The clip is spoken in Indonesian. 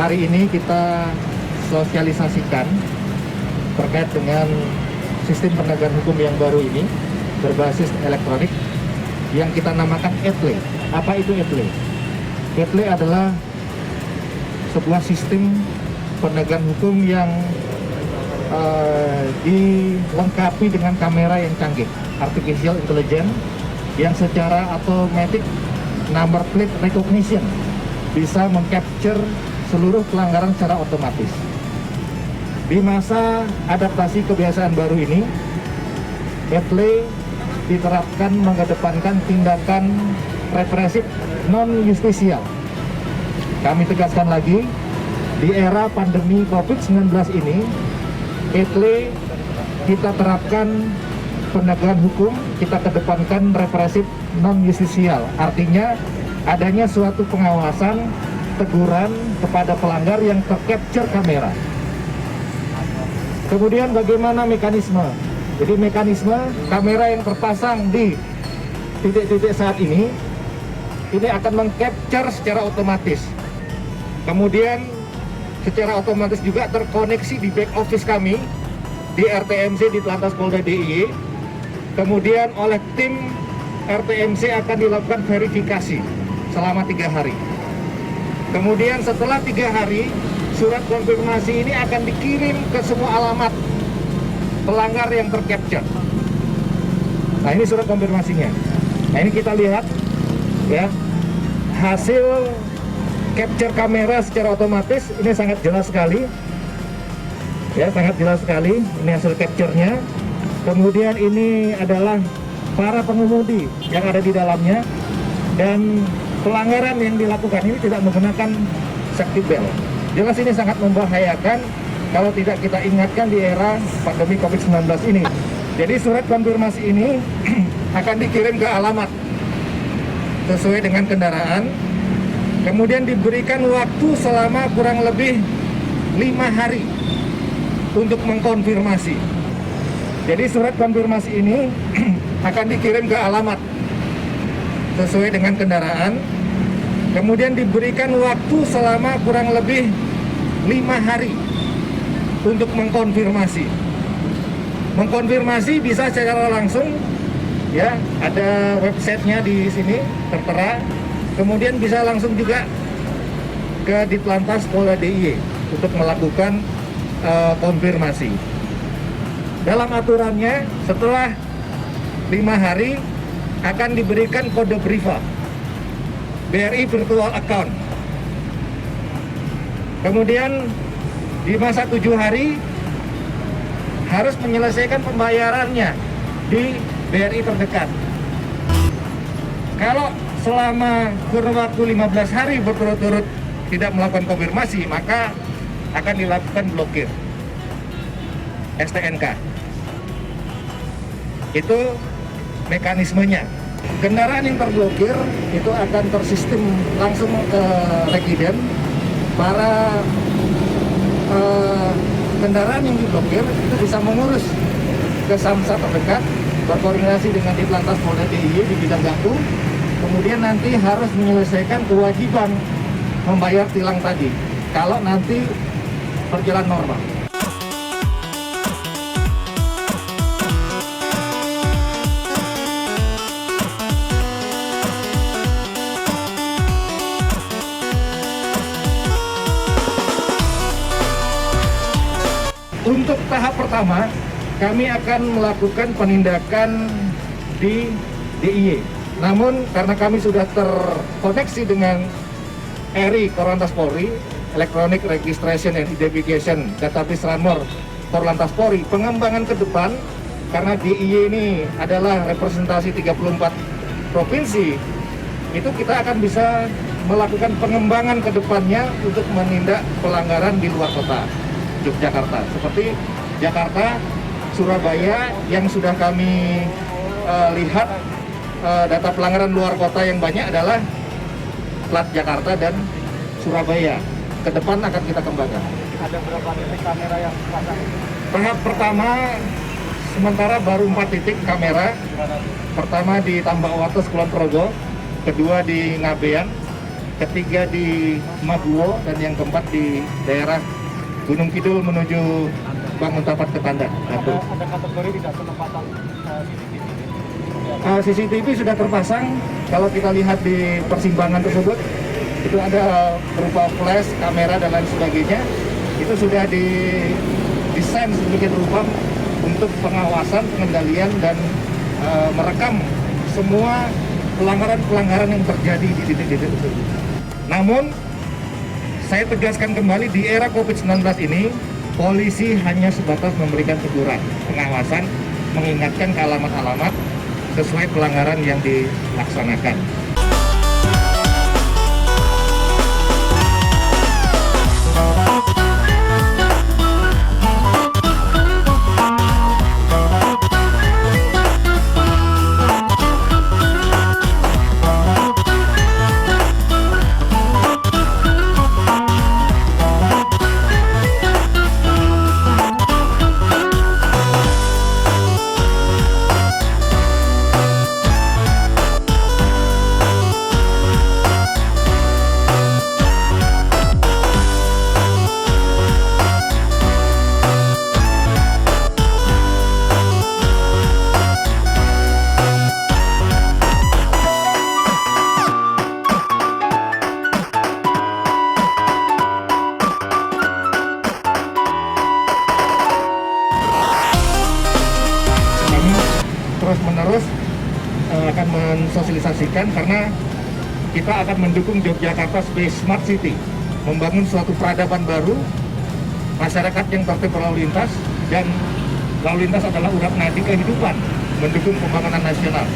hari ini kita sosialisasikan terkait dengan sistem penegakan hukum yang baru ini berbasis elektronik yang kita namakan ETLE. Apa itu ETLE? ETLE adalah sebuah sistem penegakan hukum yang dilengkapi dengan kamera yang canggih, artificial intelligence, yang secara otomatis number plate recognition bisa mengcapture seluruh pelanggaran secara otomatis. Di masa adaptasi kebiasaan baru ini, ETLE diterapkan mengedepankan tindakan represif non-justisial. Kami tegaskan lagi, di era pandemi COVID-19 ini, ETLE kita terapkan penegakan hukum, kita kedepankan represif non-justisial. Artinya adanya suatu pengawasan, teguran kepada pelanggar yang tercapture kamera. Kemudian bagaimana mekanisme? Jadi mekanisme kamera yang terpasang di titik-titik saat ini akan mengcapture secara otomatis. Kemudian secara otomatis juga terkoneksi di back office kami di RTMC di Telantas Polda DIY. Kemudian oleh tim RTMC akan dilakukan verifikasi selama 3 hari. Kemudian setelah 3 hari, surat konfirmasi ini akan dikirim ke semua alamat pelanggar yang tercapture. Nah, ini surat konfirmasinya. Nah, ini kita lihat ya, hasil capture kamera secara otomatis ini sangat jelas sekali. Ya, sangat jelas sekali. Ini hasil capture-nya. Kemudian ini adalah para pengemudi yang ada di dalamnya, dan pelanggaran yang dilakukan ini tidak menggunakan safety belt. Jelas ini sangat membahayakan kalau tidak kita ingatkan di era pandemi COVID-19 ini. Jadi surat konfirmasi ini akan dikirim ke alamat sesuai dengan kendaraan. Kemudian diberikan waktu selama kurang lebih 5 hari untuk mengkonfirmasi. Jadi surat konfirmasi ini akan dikirim ke alamat sesuai dengan kendaraan. Kemudian diberikan waktu selama kurang lebih 5 hari untuk mengkonfirmasi. Mengkonfirmasi bisa secara langsung, ya, ada websitenya di sini tertera. Kemudian bisa langsung juga ke Ditlantas Polda DIY untuk melakukan konfirmasi. Dalam aturannya, setelah 5 hari akan diberikan kode BRIVA, BRI Virtual Account. Kemudian di masa 7 hari harus menyelesaikan pembayarannya di BRI terdekat. Kalau selama kurun waktu 15 hari berturut-turut tidak melakukan konfirmasi, maka akan dilakukan blokir STNK. Itu mekanismenya. Kendaraan yang terblokir itu akan tersistem langsung ke Regiden. Para kendaraan yang diblokir itu bisa mengurus ke Samsat terdekat, berkoordinasi dengan Ditlantas Polda DIY di bidang gaku. Kemudian nanti harus menyelesaikan kewajiban membayar tilang tadi kalau nanti berjalan normal. Untuk tahap pertama, kami akan melakukan penindakan di DIY. Namun karena kami sudah terkoneksi dengan ERI Korlantas Polri, Electronic Registration and Identification Database Runner Korlantas Polri, pengembangan ke depan, karena DIY ini adalah representasi 34 provinsi, itu kita akan bisa melakukan pengembangan ke depannya untuk menindak pelanggaran di luar kota Yogyakarta, seperti Jakarta, Surabaya yang sudah kami lihat data pelanggaran luar kota yang banyak adalah plat Jakarta dan Surabaya. Ke depan akan kita kembangkan. Ada berapa titik kamera yang pasang? Tahap pertama sementara baru 4 titik kamera. Pertama di Tambak Wates, Kulon Progo, kedua di Ngabean, ketiga di Maguwo, dan yang keempat di daerah Gunung Kidul menuju Banguntapat ke Tandan. Ada kategori tidak penempatan CCTV? CCTV sudah terpasang. Kalau kita lihat di persimpangan tersebut, itu ada berupa flash, kamera, dan lain sebagainya. Itu sudah didesain sedemikian rupa untuk pengawasan, pengendalian, dan merekam semua pelanggaran-pelanggaran yang terjadi di titik-titik tersebut. Namun, saya tegaskan kembali, di era COVID-19 ini, polisi hanya sebatas memberikan teguran, pengawasan, mengingatkan ke alamat-alamat sesuai pelanggaran yang dilaksanakan. Terus-menerus akan mensosialisasikan, karena kita akan mendukung Yogyakarta sebagai Smart City, membangun suatu peradaban baru, masyarakat yang tertib berlalu lintas, dan lalu lintas adalah urat nadi kehidupan, mendukung pembangunan nasional.